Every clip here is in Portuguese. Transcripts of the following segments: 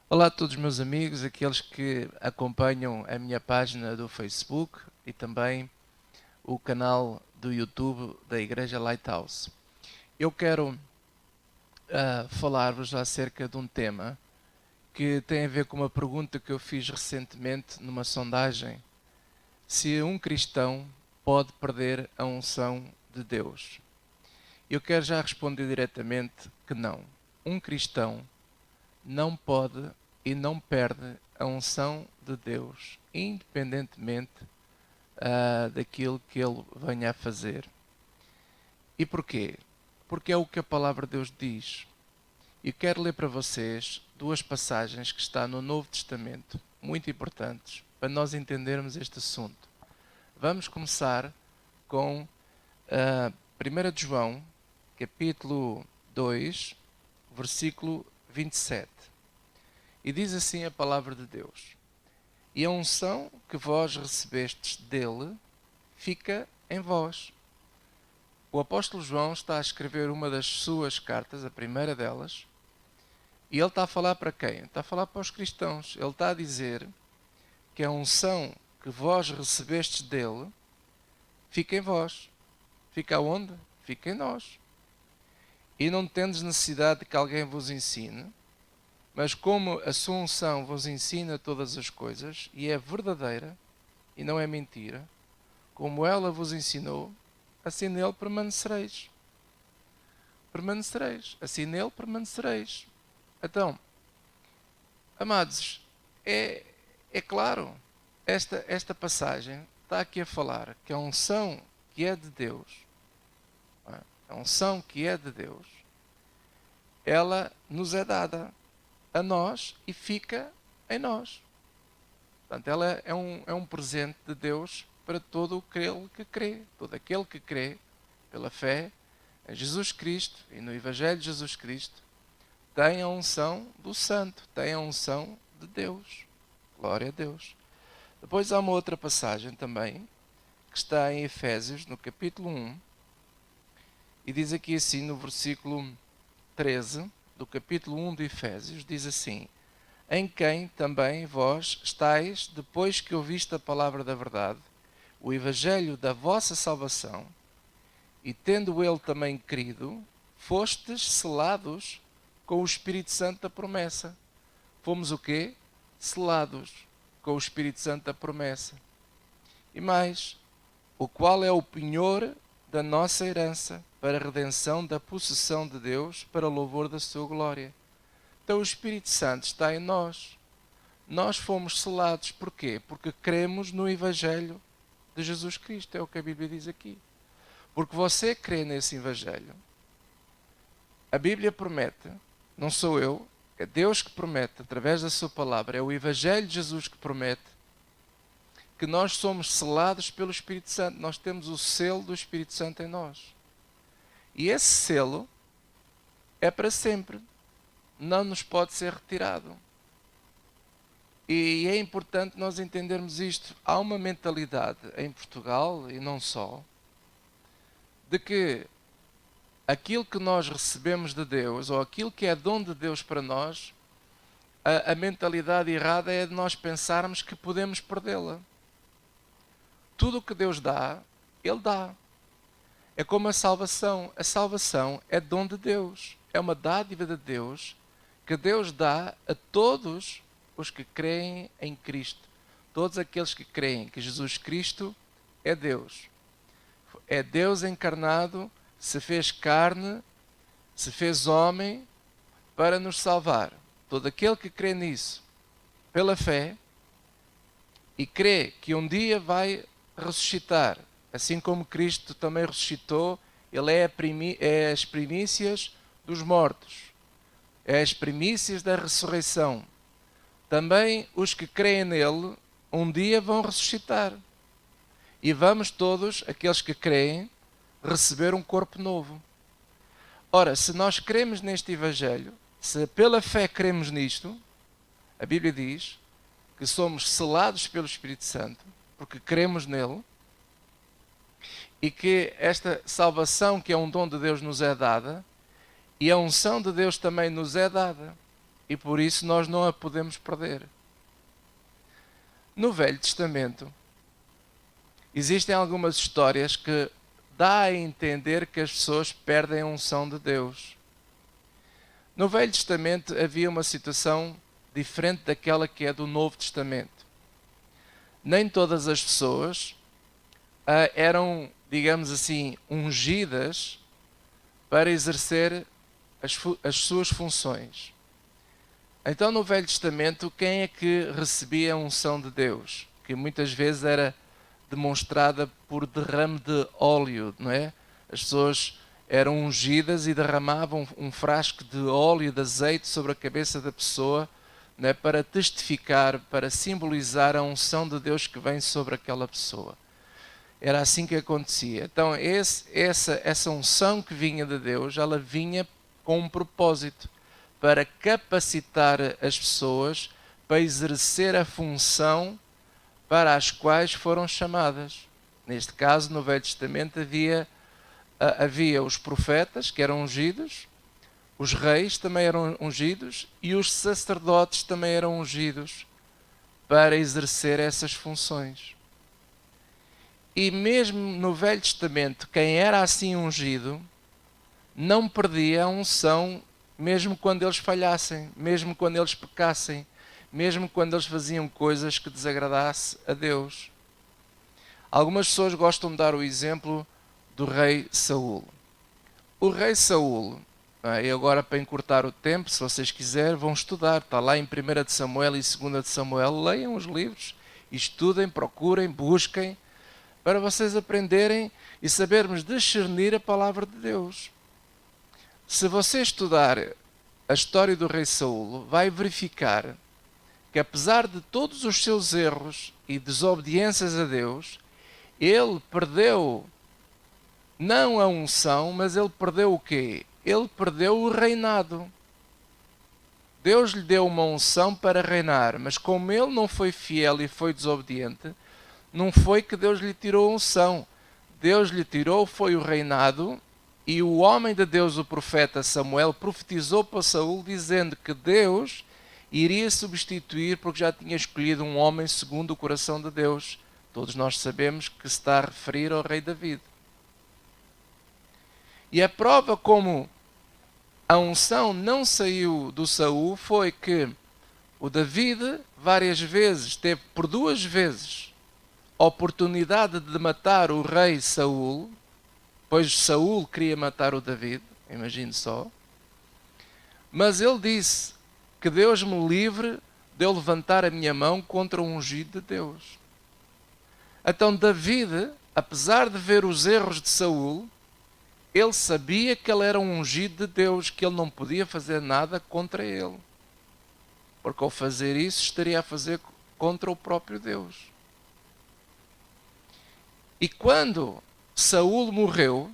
Olá a todos meus amigos, aqueles que acompanham a minha página do Facebook e também o canal do YouTube da Igreja Lighthouse. Eu quero falar-vos acerca de um tema que tem a ver com uma pergunta que eu fiz recentemente numa sondagem. Se um cristão pode perder a unção de Deus? Eu quero já responder diretamente que não. Um cristão não pode e não perde a unção de Deus, independentemente daquilo que ele venha a fazer. E porquê? Porque é o que a palavra de Deus diz. E quero ler para vocês duas passagens que estão no Novo Testamento, muito importantes, para nós entendermos este assunto. Vamos começar com 1 de João, capítulo 2, versículo 27. E diz assim a palavra de Deus: E a unção que vós recebestes dele fica em vós. O apóstolo João está a escrever uma das suas cartas, a primeira delas, e ele está a falar para quem? Está a falar para os cristãos. Ele está a dizer que a unção que vós recebestes dele fica em vós. Fica onde? Fica em nós. E não tendes necessidade de que alguém vos ensine, mas como a sua unção vos ensina todas as coisas, e é verdadeira, e não é mentira, como ela vos ensinou, assim nele permanecereis. Permanecereis. Assim nele permanecereis. Então, amados, é claro, esta passagem está aqui a falar que a unção que é de Deus, a unção que é de Deus, ela nos é dada a nós e fica em nós. Portanto, ela é um presente de Deus para todo aquele que crê. Todo aquele que crê pela fé em Jesus Cristo e no Evangelho de Jesus Cristo tem a unção do Santo, tem a unção de Deus. Glória a Deus. Depois há uma outra passagem também, que está em Efésios, no capítulo 1, e diz aqui assim no versículo 13 do capítulo 1 de Efésios, diz assim: Em quem também vós estáis, depois que ouviste a palavra da verdade, o evangelho da vossa salvação, e tendo ele também crido, fostes selados com o Espírito Santo da promessa. Fomos o quê? Selados com o Espírito Santo da promessa. E mais, o qual é o penhor da nossa herança, para a redenção da possessão de Deus, para o louvor da sua glória. Então o Espírito Santo está em nós. Nós fomos selados. Porquê? Porque cremos no Evangelho de Jesus Cristo. É o que a Bíblia diz aqui. Porque você crê nesse Evangelho. A Bíblia promete, não sou eu, é Deus que promete, através da sua palavra, é o Evangelho de Jesus que promete, que nós somos selados pelo Espírito Santo. Nós temos o selo do Espírito Santo em nós. E esse selo é para sempre. Não nos pode ser retirado. E é importante nós entendermos isto. Há uma mentalidade em Portugal, e não só, de que aquilo que nós recebemos de Deus, ou aquilo que é dom de Deus para nós, a mentalidade errada é de nós pensarmos que podemos perdê-la. Tudo o que Deus dá, Ele dá. É como a salvação. A salvação é dom de Deus. É uma dádiva de Deus que Deus dá a todos os que creem em Cristo. Todos aqueles que creem que Jesus Cristo é Deus. É Deus encarnado, se fez carne, se fez homem para nos salvar. Todo aquele que crê nisso, pela fé, e crê que um dia vai ressuscitar, assim como Cristo também ressuscitou, Ele é as primícias dos mortos, é as primícias da ressurreição. Também os que creem nele, um dia vão ressuscitar. E vamos todos, aqueles que creem, receber um corpo novo. Ora, se nós cremos neste Evangelho, se pela fé cremos nisto, a Bíblia diz que somos selados pelo Espírito Santo, porque cremos nele, e que esta salvação, que é um dom de Deus, nos é dada, e a unção de Deus também nos é dada. e por isso nós não a podemos perder. No Velho Testamento, existem algumas histórias que dá a entender que as pessoas perdem a unção de Deus. No Velho Testamento havia uma situação diferente daquela que é do Novo Testamento. Nem todas as pessoas eram, digamos assim, ungidas para exercer as suas funções. Então, no Velho Testamento, quem é que recebia a unção de Deus? Que muitas vezes era demonstrada por derrame de óleo, não é? As pessoas eram ungidas e derramavam um frasco de óleo, de azeite sobre a cabeça da pessoa, não é? Para testificar, para simbolizar a unção de Deus que vem sobre aquela pessoa. Era assim que acontecia. Então, essa unção que vinha de Deus, ela vinha com um propósito, para capacitar as pessoas para exercer a função para as quais foram chamadas. Neste caso, no Velho Testamento, havia os profetas, que eram ungidos, os reis também eram ungidos, e os sacerdotes também eram ungidos para exercer essas funções. E mesmo no Velho Testamento, quem era assim ungido, não perdia a unção, mesmo quando eles falhassem, mesmo quando eles pecassem, mesmo quando eles faziam coisas que desagradassem a Deus. Algumas pessoas gostam de dar o exemplo do rei Saul. O rei Saul, e agora para encurtar o tempo, se vocês quiserem, vão estudar. Está lá em 1 de Samuel e 2 de Samuel. Leiam os livros, estudem, procurem, busquem, para vocês aprenderem e sabermos discernir a palavra de Deus. Se você estudar a história do rei Saul, vai verificar que apesar de todos os seus erros e desobediências a Deus, ele perdeu não a unção, mas ele perdeu o quê? Ele perdeu o reinado. Deus lhe deu uma unção para reinar, mas como ele não foi fiel e foi desobediente, não foi que Deus lhe tirou a unção. Deus lhe tirou foi o reinado, e o homem de Deus, o profeta Samuel, profetizou para Saul dizendo que Deus iria substituir, porque já tinha escolhido um homem segundo o coração de Deus. Todos nós sabemos que se está a referir ao rei David. E a prova como a unção não saiu do Saul foi que o David várias vezes teve, por 2 vezes, a oportunidade de matar o rei Saul, pois Saul queria matar o David, imagine só. Mas ele disse que Deus me livre de eu levantar a minha mão contra o ungido de Deus. Então David, apesar de ver os erros de Saul, ele sabia que ele era um ungido de Deus, que ele não podia fazer nada contra ele. Porque ao fazer isso, estaria a fazer contra o próprio Deus. E quando Saul morreu,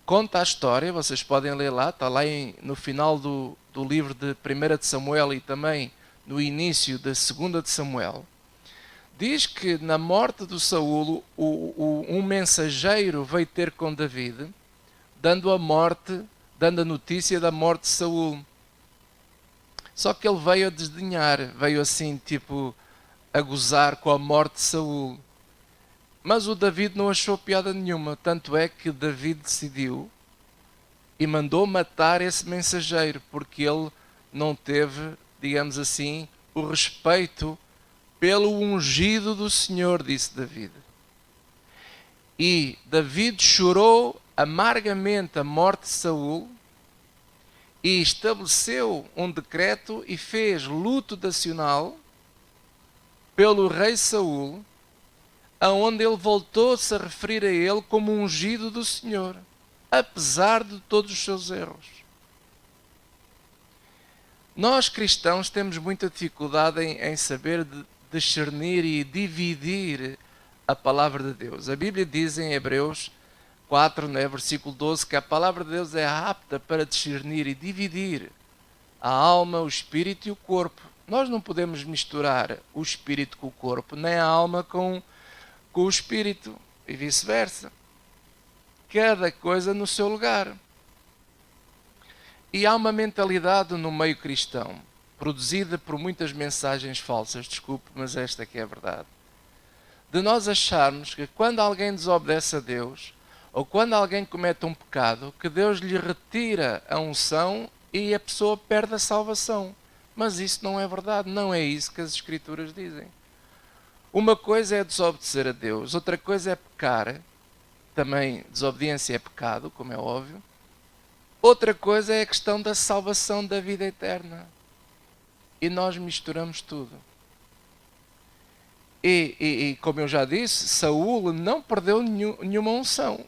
conta a história, vocês podem ler lá, está lá no final do livro de 1 de Samuel e também no início da 2 de Samuel. Diz que na morte do Saul, um mensageiro veio ter com David, dando a notícia da morte de Saul. Só que ele veio a desdenhar, veio assim, tipo, a gozar com a morte de Saul. Mas o David não achou piada nenhuma, tanto é que David decidiu e mandou matar esse mensageiro, porque ele não teve, digamos assim, o respeito pelo ungido do Senhor, disse David. E David chorou amargamente a morte de Saul e estabeleceu um decreto e fez luto nacional pelo rei Saul, aonde ele voltou-se a referir a ele como ungido do Senhor, apesar de todos os seus erros. Nós cristãos temos muita dificuldade em saber discernir e dividir a palavra de Deus. A Bíblia diz em Hebreus 4, versículo 12, que a palavra de Deus é apta para discernir e dividir a alma, o espírito e o corpo. Nós não podemos misturar o espírito com o corpo, nem a alma com o espírito, e vice-versa. Cada coisa no seu lugar. E há uma mentalidade no meio cristão, produzida por muitas mensagens falsas, desculpe, mas esta que é a verdade, de nós acharmos que quando alguém desobedece a Deus, ou quando alguém comete um pecado, que Deus lhe retira a unção e a pessoa perde a salvação. Mas isso não é verdade, não é isso que as Escrituras dizem. Uma coisa é desobedecer a Deus, outra coisa é pecar, também desobediência é pecado, como é óbvio. Outra coisa é a questão da salvação da vida eterna. E nós misturamos tudo. E como eu já disse, Saúl não perdeu nenhuma unção.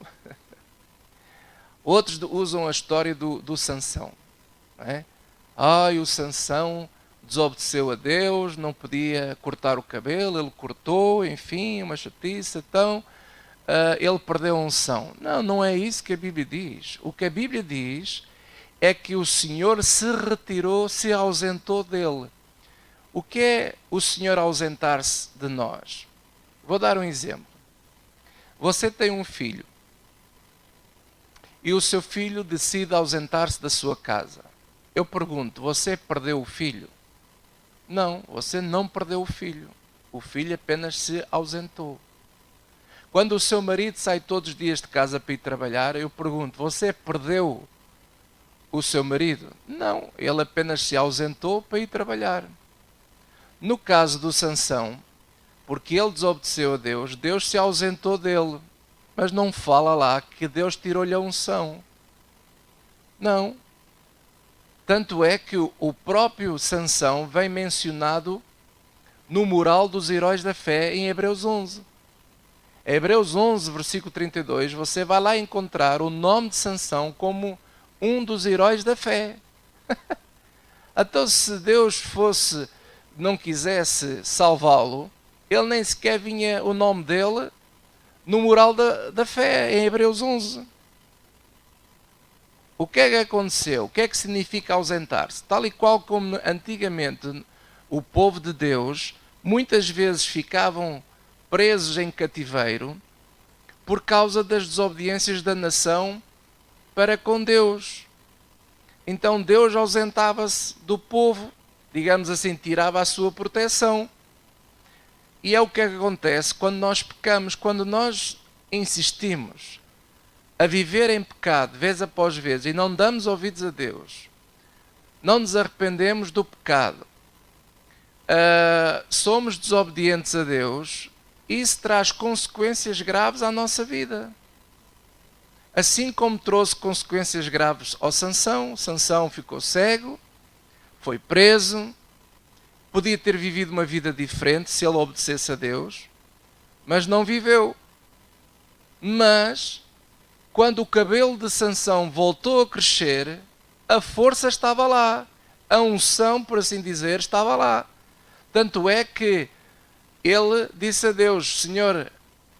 Outros usam a história do Sansão. Não é? O Sansão desobedeceu a Deus, não podia cortar o cabelo, ele cortou, enfim, uma chatice, então ele perdeu a unção. Não, não é isso que a Bíblia diz. O que a Bíblia diz é que o Senhor se retirou, se ausentou dele. O que é o Senhor ausentar-se de nós? Vou dar um exemplo. Você tem um filho e o seu filho decide ausentar-se da sua casa. Eu pergunto, você perdeu o filho? Não, você não perdeu o filho. O filho apenas se ausentou. Quando o seu marido sai todos os dias de casa para ir trabalhar, eu pergunto, você perdeu o seu marido? Não, ele apenas se ausentou para ir trabalhar. No caso do Sansão, porque ele desobedeceu a Deus, Deus se ausentou dele. Mas não fala lá que Deus tirou-lhe a unção. Não. Tanto é que o próprio Sansão vem mencionado no mural dos heróis da fé em Hebreus 11. Em Hebreus 11, versículo 32, você vai lá encontrar o nome de Sansão como um dos heróis da fé. Então, se Deus não quisesse salvá-lo, ele nem sequer vinha o nome dele no mural da fé, em Hebreus 11. O que é que aconteceu? O que é que significa ausentar-se? Tal e qual como antigamente o povo de Deus muitas vezes ficavam presos em cativeiro por causa das desobediências da nação para com Deus. Então Deus ausentava-se do povo, digamos assim, tirava a sua proteção. E é o que acontece quando nós pecamos, quando nós insistimos a viver em pecado, vez após vez, e não damos ouvidos a Deus, não nos arrependemos do pecado, somos desobedientes a Deus, isso traz consequências graves à nossa vida. Assim como trouxe consequências graves ao Sansão, Sansão ficou cego, foi preso, podia ter vivido uma vida diferente se ele obedecesse a Deus, mas não viveu. Mas, quando o cabelo de Sansão voltou a crescer, a força estava lá. A unção, por assim dizer, estava lá. Tanto é que ele disse a Deus, Senhor,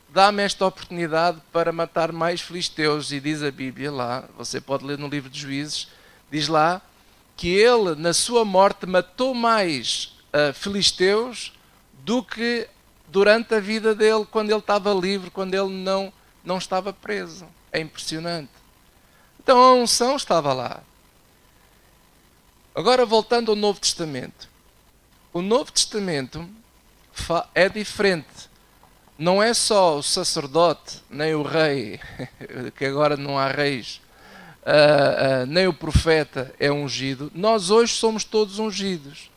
dá-me esta oportunidade para matar mais filisteus. E diz a Bíblia lá, você pode ler no livro de Juízes, diz lá, que ele, na sua morte, matou mais filisteus do que durante a vida dele, quando ele estava livre, quando ele não estava preso. É impressionante. Então a unção estava lá. Agora voltando ao Novo Testamento. O Novo Testamento é diferente. Não é só o sacerdote, nem o rei, que agora não há reis, nem o profeta é ungido. Nós hoje somos todos ungidos.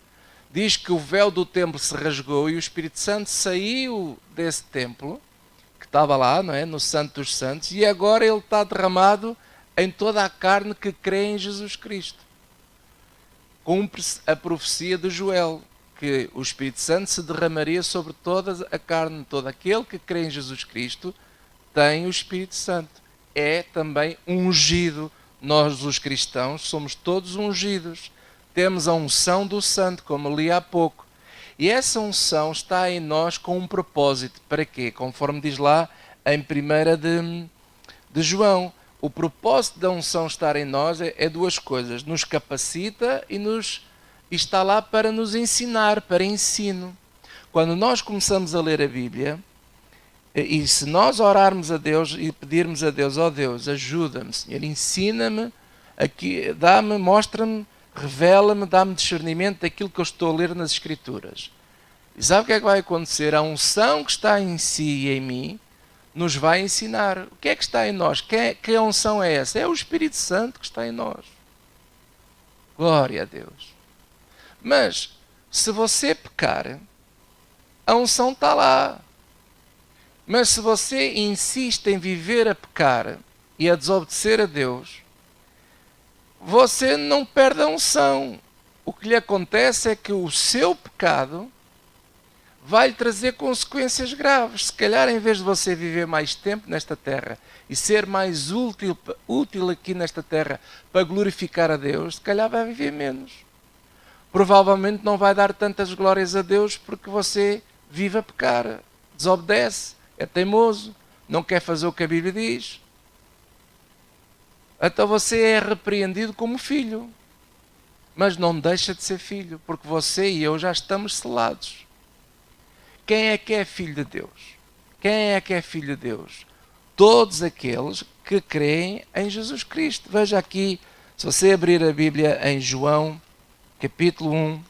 Diz que o véu do templo se rasgou e o Espírito Santo saiu desse templo, que estava lá, não é? No Santo dos Santos, e agora ele está derramado em toda a carne que crê em Jesus Cristo. Cumpre-se a profecia de Joel, que o Espírito Santo se derramaria sobre toda a carne. Todo aquele que crê em Jesus Cristo tem o Espírito Santo. É também ungido. Nós, os cristãos, somos todos ungidos. Temos a unção do Santo, como li há pouco. E essa unção está em nós com um propósito. Para quê? Conforme diz lá em 1 de João. O propósito da unção estar em nós é duas coisas. Nos capacita e está lá para nos ensinar, para ensino. Quando nós começamos a ler a Bíblia, e se nós orarmos a Deus e pedirmos a Deus, ó Deus, ajuda-me, Senhor, ensina-me aqui, dá-me, mostra-me, revela-me, dá-me discernimento daquilo que eu estou a ler nas Escrituras. E sabe o que é que vai acontecer? A unção que está em si e em mim nos vai ensinar. O que é que está em nós? Que a unção é essa? É o Espírito Santo que está em nós. Glória a Deus. Mas, se você pecar, a unção está lá. Mas se você insiste em viver a pecar e a desobedecer a Deus, você não perde a unção. O que lhe acontece é que o seu pecado vai lhe trazer consequências graves. Se calhar, em vez de você viver mais tempo nesta terra e ser mais útil aqui nesta terra para glorificar a Deus, se calhar vai viver menos. Provavelmente não vai dar tantas glórias a Deus porque você vive a pecar, desobedece, é teimoso, não quer fazer o que a Bíblia diz. Então você é repreendido como filho, mas não deixa de ser filho, porque você e eu já estamos selados. Quem é que é filho de Deus? Quem é que é filho de Deus? Todos aqueles que creem em Jesus Cristo. Veja aqui, se você abrir a Bíblia em João, capítulo 1,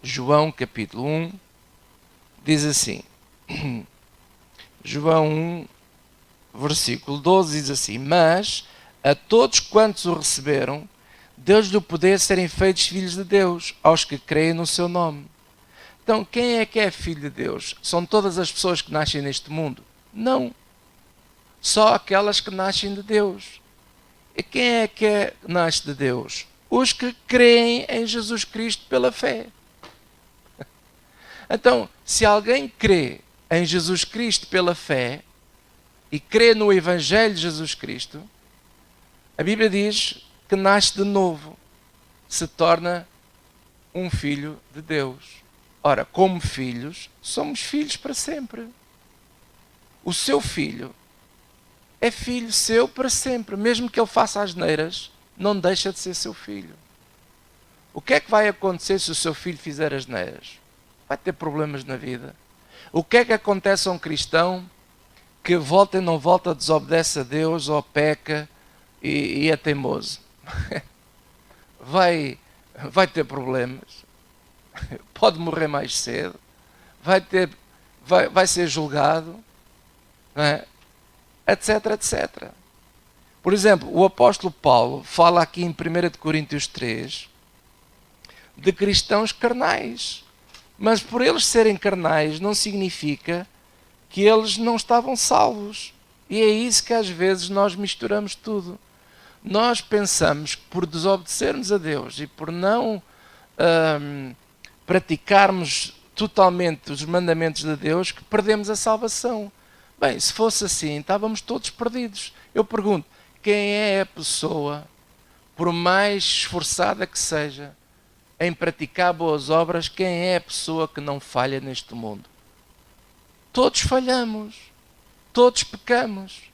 João, capítulo 1, diz assim, João 1, versículo 12, diz assim, mas a todos quantos o receberam, deu-lhes o poder de serem feitos filhos de Deus, aos que creem no seu nome. Então, quem é que é filho de Deus? São todas as pessoas que nascem neste mundo? Não. Só aquelas que nascem de Deus. E quem é que nasce de Deus? Os que creem em Jesus Cristo pela fé. Então, se alguém crê em Jesus Cristo pela fé e crê no Evangelho de Jesus Cristo, a Bíblia diz que nasce de novo, se torna um filho de Deus. Ora, como filhos, somos filhos para sempre. O seu filho é filho seu para sempre. Mesmo que ele faça asneiras, não deixa de ser seu filho. O que é que vai acontecer se o seu filho fizer asneiras? Vai ter problemas na vida. O que é que acontece a um cristão que volta e não volta, desobedece a Deus ou peca e é teimoso? Vai ter problemas. Pode morrer mais cedo, vai ser julgado, não é? Etc, etc. Por exemplo, o apóstolo Paulo fala aqui em 1 Coríntios 3 de cristãos carnais. Mas por eles serem carnais não significa que eles não estavam salvos. E é isso que às vezes nós misturamos tudo. Nós pensamos que por desobedecermos a Deus e por não praticarmos totalmente os mandamentos de Deus, que perdemos a salvação. Bem, se fosse assim, estávamos todos perdidos. Eu pergunto, quem é a pessoa, por mais esforçada que seja, em praticar boas obras, quem é a pessoa que não falha neste mundo? Todos falhamos, todos pecamos,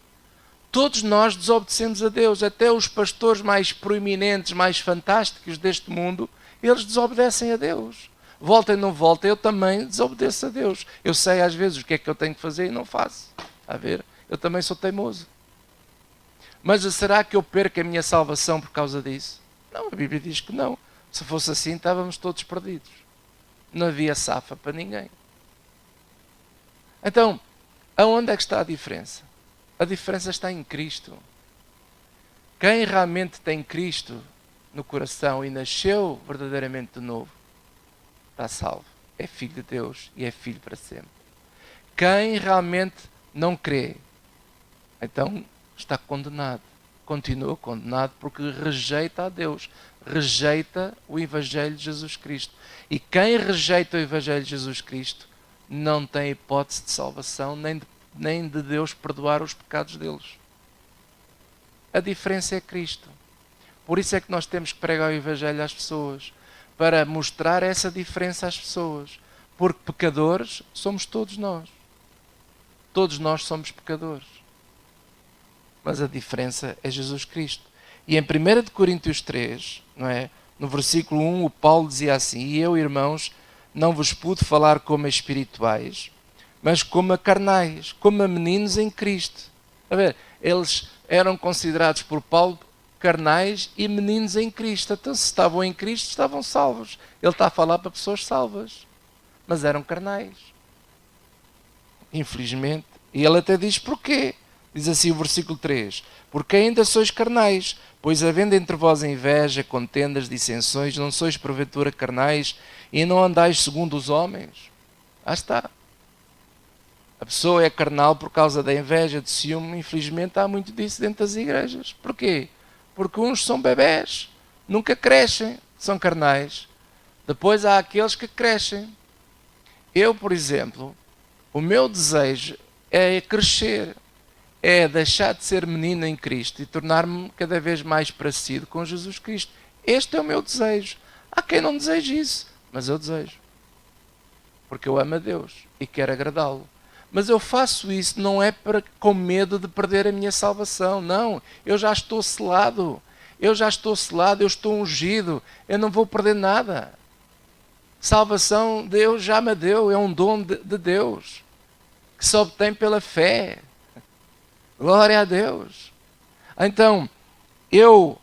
todos nós desobedecemos a Deus, até os pastores mais proeminentes, mais fantásticos deste mundo, eles desobedecem a Deus. Volta e não volta, eu também desobedeço a Deus. Eu sei às vezes o que é que eu tenho que fazer e não faço. A ver, eu também sou teimoso. Mas será que eu perco a minha salvação por causa disso? Não, a Bíblia diz que não. Se fosse assim, estávamos todos perdidos. Não havia safa para ninguém. Então, aonde é que está a diferença? A diferença está em Cristo. Quem realmente tem Cristo no coração e nasceu verdadeiramente de novo, está salvo. É filho de Deus e é filho para sempre. Quem realmente não crê, então está condenado. Continua condenado porque rejeita a Deus. Rejeita o Evangelho de Jesus Cristo. E quem rejeita o Evangelho de Jesus Cristo não tem hipótese de salvação, nem de Deus perdoar os pecados deles. A diferença é Cristo. Por isso é que nós temos que pregar o Evangelho às pessoas, para mostrar essa diferença às pessoas. Porque pecadores somos todos nós. Todos nós somos pecadores. Mas a diferença é Jesus Cristo. E em 1 Coríntios 3, não é? No versículo 1, o Paulo dizia assim: e eu, irmãos, não vos pude falar como a espirituais, mas como a carnais, como a meninos em Cristo. A ver, eles eram considerados por Paulo carnais e meninos em Cristo. Então, se estavam em Cristo, estavam salvos. Ele está a falar para pessoas salvas, mas eram carnais. Infelizmente. E ele até diz porquê. Diz assim o versículo 3: porque ainda sois carnais, pois havendo entre vós inveja, contendas, dissensões, não sois porventura carnais e não andais segundo os homens? Lá está. A pessoa é carnal por causa da inveja, de ciúme. Infelizmente há muito disso dentro das igrejas. Porquê? Porque uns são bebés, nunca crescem, são carnais. Depois há aqueles que crescem. Eu, por exemplo, o meu desejo é crescer, é deixar de ser menino em Cristo e tornar-me cada vez mais parecido com Jesus Cristo. Este é o meu desejo. Há quem não deseje isso, mas eu desejo. Porque eu amo a Deus e quero agradá-lo. Mas eu faço isso não é com medo de perder a minha salvação. Não, eu já estou selado. Eu já estou selado, eu estou ungido. Eu não vou perder nada. Salvação Deus já me deu, é um dom de Deus, que se obtém pela fé. Glória a Deus. Então, eu,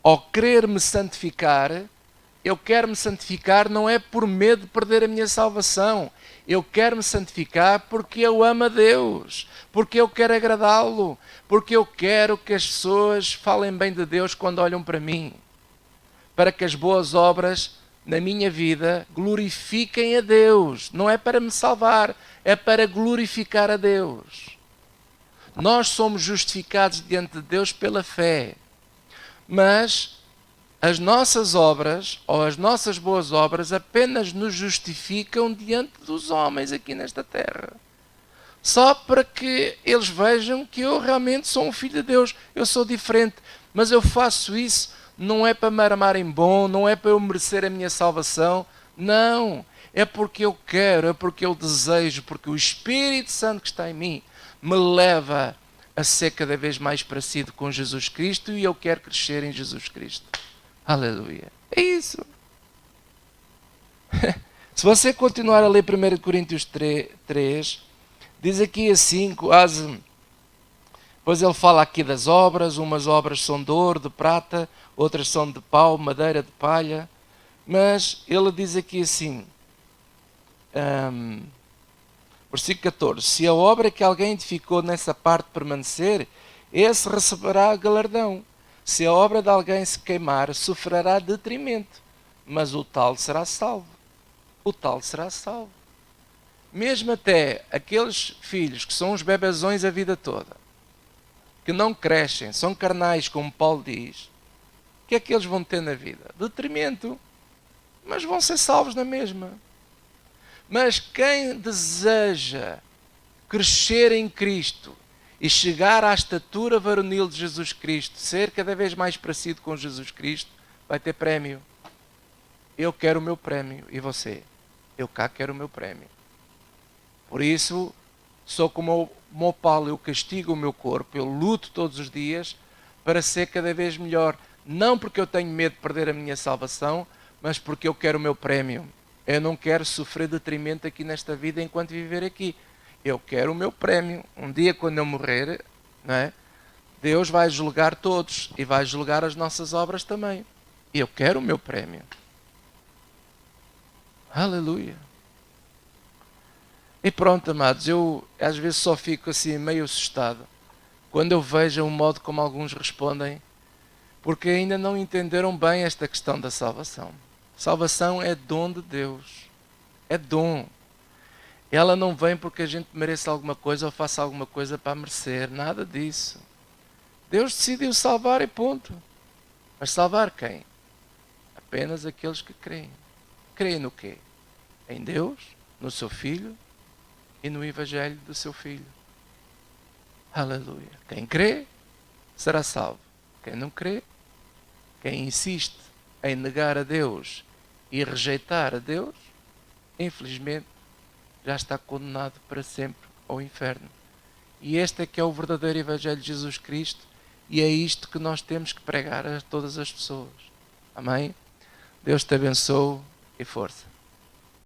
ao querer me santificar, eu quero me santificar não é por medo de perder a minha salvação. Eu quero me santificar porque eu amo a Deus, porque eu quero agradá-lo, porque eu quero que as pessoas falem bem de Deus quando olham para mim, para que as boas obras na minha vida glorifiquem a Deus. Não é para me salvar, é para glorificar a Deus. Nós somos justificados diante de Deus pela fé, mas as nossas obras, ou as nossas boas obras, apenas nos justificam diante dos homens aqui nesta terra. Só para que eles vejam que eu realmente sou um filho de Deus. Eu sou diferente, mas eu faço isso não é para me armar em bom, não é para eu merecer a minha salvação. Não, é porque eu quero, é porque eu desejo, porque o Espírito Santo que está em mim me leva a ser cada vez mais parecido com Jesus Cristo e eu quero crescer em Jesus Cristo. Aleluia. É isso. Se você continuar a ler 1 Coríntios 3, diz aqui assim, quase, pois ele fala aqui das obras, umas obras são de ouro, de prata, outras são de pau, madeira, de palha, mas ele diz aqui assim, versículo 14, se a obra que alguém edificou nessa parte permanecer, esse receberá galardão. Se a obra de alguém se queimar, sofrerá detrimento, mas o tal será salvo. O tal será salvo. Mesmo até aqueles filhos que são os bebezões a vida toda, que não crescem, são carnais, como Paulo diz, o que é que eles vão ter na vida? Detrimento, mas vão ser salvos na mesma. Mas quem deseja crescer em Cristo e chegar à estatura varonil de Jesus Cristo, ser cada vez mais parecido com Jesus Cristo, vai ter prémio. Eu quero o meu prémio. E você? Eu cá quero o meu prémio. Por isso, sou como o Paulo, eu castigo o meu corpo, eu luto todos os dias para ser cada vez melhor. Não porque eu tenho medo de perder a minha salvação, mas porque eu quero o meu prémio. Eu não quero sofrer detrimento aqui nesta vida enquanto viver aqui. Eu quero o meu prémio. Um dia, quando eu morrer, não é? Deus vai julgar todos e vai julgar as nossas obras também. Eu quero o meu prémio. Aleluia. E pronto, amados, eu às vezes só fico assim meio assustado quando eu vejo o modo como alguns respondem, porque ainda não entenderam bem esta questão da salvação. Salvação é dom de Deus. É dom. Ela não vem porque a gente mereça alguma coisa ou faça alguma coisa para merecer. Nada disso. Deus decidiu salvar e ponto. Mas salvar quem? Apenas aqueles que creem. Creem no quê? Em Deus, no seu Filho e no Evangelho do seu Filho. Aleluia. Quem crê, será salvo. Quem não crê, quem insiste em negar a Deus e rejeitar a Deus, infelizmente, já está condenado para sempre ao inferno. E este é que é o verdadeiro Evangelho de Jesus Cristo e é isto que nós temos que pregar a todas as pessoas. Amém? Deus te abençoe e força.